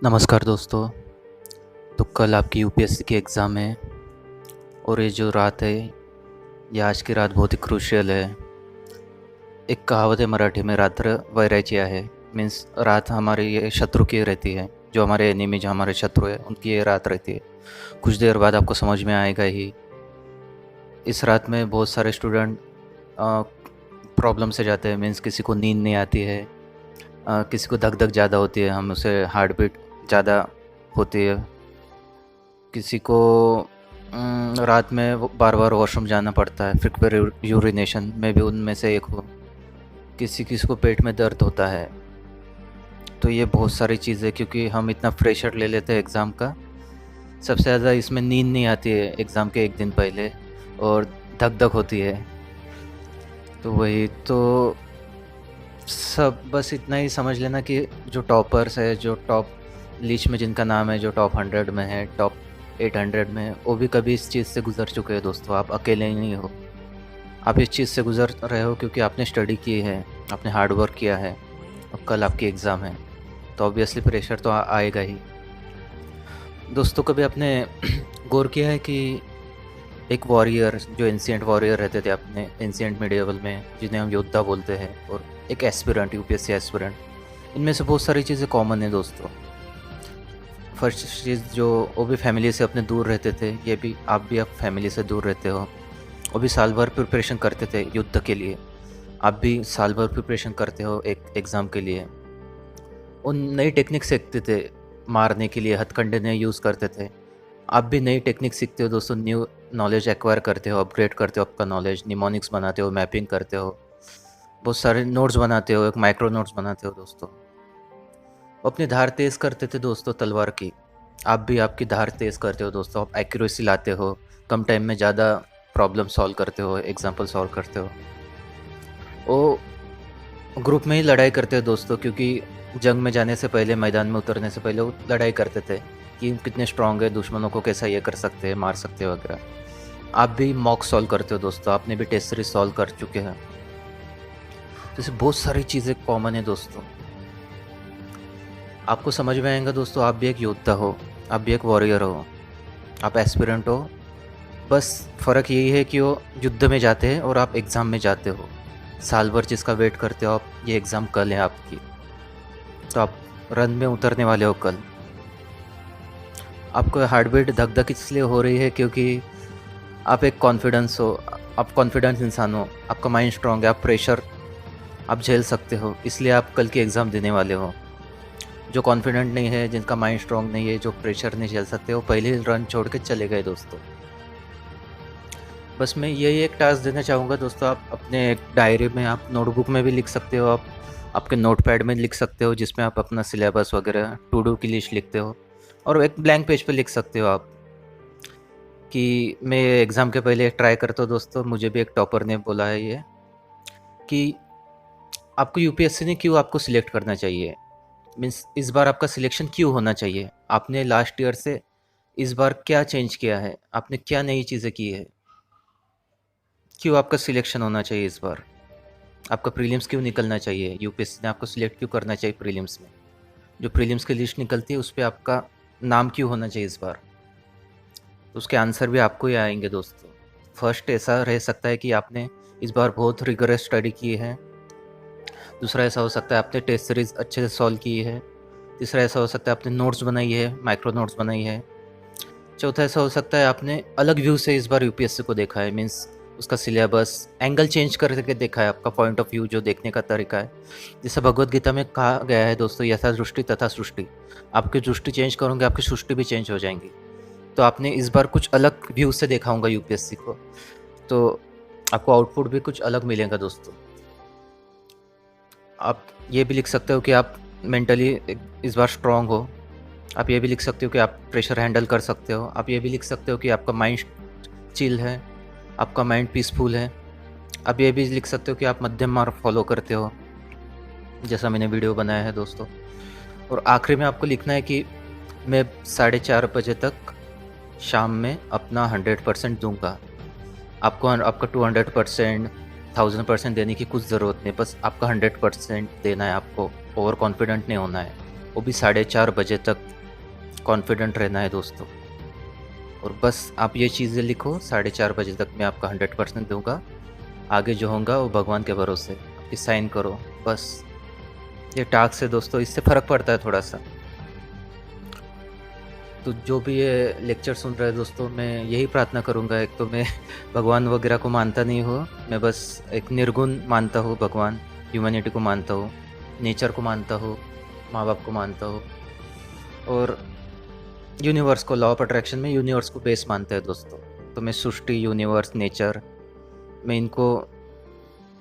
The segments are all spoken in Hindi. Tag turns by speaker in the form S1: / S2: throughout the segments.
S1: नमस्कार दोस्तों। तो कल आपकी यूपीएससी की एग्ज़ाम है और ये जो रात है, ये आज की रात बहुत ही क्रूशियल है। एक कहावत है मराठी में, रात्र वैराची आहे। मीन्स रात हमारी ये शत्रु की रहती है, जो हमारे एनिमी, जो हमारे शत्रु है, उनकी ये रात रहती है। कुछ देर बाद आपको समझ में आएगा ही। इस रात में बहुत सारे स्टूडेंट प्रॉब्लम से जाते हैं। मीन्स किसी को नींद नहीं आती है, किसी को धक धक ज़्यादा होती है, हम उसे हार्ट बीट ज़्यादा होती है। किसी को रात में बार बार वॉशरूम जाना पड़ता है, फ्रीक्वेंट यूरिनेशन में भी उनमें से एक हो। किसी किसी को पेट में दर्द होता है। तो ये बहुत सारी चीज़ें, क्योंकि हम इतना प्रेशर ले लेते हैं एग्ज़ाम का। सबसे ज़्यादा इसमें नींद नहीं आती है एग्ज़ाम के एक दिन पहले, और धक धक होती है। तो वही तो, सब बस इतना ही समझ लेना कि जो टॉपर्स है, जो टॉप लिस्ट में जिनका नाम है, जो टॉप 100 में है, टॉप 800 में है, वो भी कभी इस चीज़ से गुजर चुके हैं दोस्तों। आप अकेले ही नहीं हो। आप इस चीज़ से गुजर रहे हो क्योंकि आपने स्टडी की है, आपने हार्ड वर्क किया है, और कल आपकी एग्ज़ाम है। तो ऑब्वियसली प्रेशर तो आएगा ही। दोस्तों, कभी आपने गौर किया है कि एक वॉरियर, जो एंशिएंट वॉरियर रहते थे अपने एंशिएंट मिडिएवल में, जिन्हें हम योद्धा बोलते हैं, और एक एस्पिरेंट, यूपीएससी एस्पिरेंट, इनमें से बहुत सारी चीज़ें कॉमन है दोस्तों। फर्स्ट चीज़, जो वो भी फैमिली से अपने दूर रहते थे, ये भी आप भी अब फैमिली से दूर रहते हो। वो भी साल भर प्रिपरेशन करते थे युद्ध के लिए। आप भी साल भर प्रिपरेशन करते हो एक एग्ज़ाम के लिए। उन नई टेक्निक सीखते थे मारने के लिए, हथकंडे नए यूज़ करते थे। आप भी नई टेक्निक सीखते हो दोस्तों, न्यू नॉलेज एक्वायर करते हो, अपग्रेड करते हो आपका नॉलेज, निमोनिक्स बनाते हो, मैपिंग करते हो, बहुत सारे नोट्स बनाते हो, एक माइक्रो नोट्स बनाते हो दोस्तों। अपनी धार तेज़ करते थे दोस्तों तलवार की। आप भी आपकी धार तेज़ करते हो दोस्तों। आप एक्यूरेसी लाते हो, कम टाइम में ज़्यादा प्रॉब्लम सॉल्व करते हो, एग्जाम्पल सॉल्व करते हो। वो ग्रुप में ही लड़ाई करते हो दोस्तों, क्योंकि जंग में जाने से पहले, मैदान में उतरने से पहले वो लड़ाई करते थे कि कितने स्ट्रांग है, दुश्मनों को कैसा ये कर सकते हैं, मार सकते हैं वगैरह। आप भी मॉक सॉल्व करते हो दोस्तों। आपने भी टेस्ट सीरीज सॉल्व कर चुके हैं। जैसे बहुत सारी चीज़ें कॉमन है दोस्तों। आपको समझ में आएगा दोस्तों। आप भी एक योद्धा हो, आप भी एक वॉरियर हो, आप एस्पिरेंट हो। बस फ़र्क यही है कि वो युद्ध में जाते हैं और आप एग्ज़ाम में जाते हो। साल भर जिसका वेट करते हो आप, ये एग्ज़ाम कल है आपकी। तो आप रन में उतरने वाले हो कल। आपको हार्ट बीट धक धक इसलिए हो रही है क्योंकि आप एक कॉन्फिडेंस हो, आप कॉन्फिडेंस इंसान हो, आपका माइंड स्ट्रांग है, आप प्रेशर आप झेल सकते हो, इसलिए आप कल की एग्ज़ाम देने वाले हो। जो कॉन्फिडेंट नहीं है, जिनका माइंड स्ट्रांग नहीं है, जो प्रेशर नहीं झेल सकते, वो पहले ही रन छोड़ के चले गए दोस्तों। बस मैं यही एक टास्क देना चाहूँगा दोस्तों। आप अपने एक डायरी में, आप नोटबुक में भी लिख सकते हो, आप आपके नोटपैड में लिख सकते हो, जिसमें आप अपना सिलेबस वगैरह, टू डू की लिस्ट लिखते हो, और एक ब्लैंक पेज पे लिख सकते हो आप कि मैं एग्ज़ाम के पहले ट्राई करता हूँ दोस्तों। मुझे भी एक टॉपर ने बोला है ये, कि आपको यूपीएससी ने क्यों आपको सिलेक्ट करना चाहिए। मीन्स इस बार आपका सिलेक्शन क्यों होना चाहिए। आपने लास्ट ईयर से इस बार क्या चेंज किया है, आपने क्या नई चीज़ें की है, क्यों आपका सिलेक्शन होना चाहिए इस बार। आपका प्रीलिम्स क्यों निकलना चाहिए, यूपीएससी ने आपको सिलेक्ट क्यों करना चाहिए प्रीलिम्स में। जो प्रीलिम्स की लिस्ट निकलती है उस पर आपका नाम क्यों होना चाहिए इस बार। तो उसके आंसर भी आपको ही आएंगे दोस्तों। फर्स्ट ऐसा रह सकता है कि आपने इस बार बहुत रिगरस स्टडी की है। दूसरा ऐसा हो सकता है आपने टेस्ट सीरीज अच्छे से सॉल्व की है। तीसरा ऐसा हो सकता है आपने नोट्स बनाई है, माइक्रो नोट्स बनाई है। चौथा ऐसा हो सकता है आपने अलग व्यू से इस बार यूपीएससी को देखा है। मीन्स उसका सिलेबस एंगल चेंज करके देखा है, आपका पॉइंट ऑफ व्यू जो देखने का तरीका है। जैसे भगवद गीता में कहा गया है दोस्तों, यथा दृष्टि तथा सृष्टि। आपकी दृष्टि चेंज करोगे, आपकी सृष्टि भी चेंज हो जाएंगी। तो आपने इस बार कुछ अलग व्यू से देखा होगा यूपीएससी को, तो आपको आउटपुट भी कुछ अलग मिलेगा दोस्तों। आप ये भी लिख सकते हो कि आप मेंटली इस बार स्ट्रांग हो। आप ये भी लिख सकते हो कि आप प्रेशर हैंडल कर सकते हो। आप ये भी लिख सकते हो कि आपका माइंड चिल है, आपका माइंड पीसफुल है। आप ये भी लिख सकते हो कि आप मध्यम मार्ग फॉलो करते हो, जैसा मैंने वीडियो बनाया है दोस्तों। और आखिरी में आपको लिखना है कि मैं 4:30 बजे तक शाम में अपना 100% दूंगा। आपको आपका 200%, 1000% देने की कुछ ज़रूरत नहीं, बस आपका 100% देना है। आपको ओवर कॉन्फिडेंट नहीं होना है। वो भी 4:30 बजे तक कॉन्फिडेंट रहना है दोस्तों। और बस आप ये चीज़ें लिखो, 4:30 बजे तक मैं आपका 100% दूंगा। आगे जो होगा वो भगवान के भरोसे, आपकी साइन करो बस। ये टास्क है दोस्तों, इससे फ़र्क पड़ता है थोड़ा सा। तो जो भी ये लेक्चर सुन रहे हैं दोस्तों, मैं यही प्रार्थना करूँगा। एक तो मैं भगवान वगैरह को मानता नहीं हूँ, मैं बस एक निर्गुण मानता हूँ भगवान, ह्यूमैनिटी को मानता हूँ, नेचर को मानता हूँ, माँ बाप को मानता हूँ, और यूनिवर्स को, लॉ ऑफ अट्रैक्शन में यूनिवर्स को बेस मानते हैं दोस्तों। तो मैं सृष्टि, यूनिवर्स, नेचर, मैं इनको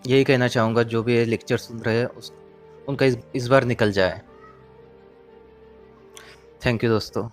S1: यही कहना चाहूँगा, जो भी ये लेक्चर सुन रहे हैं उनका इस बार निकल जाए। थैंक यू दोस्तों।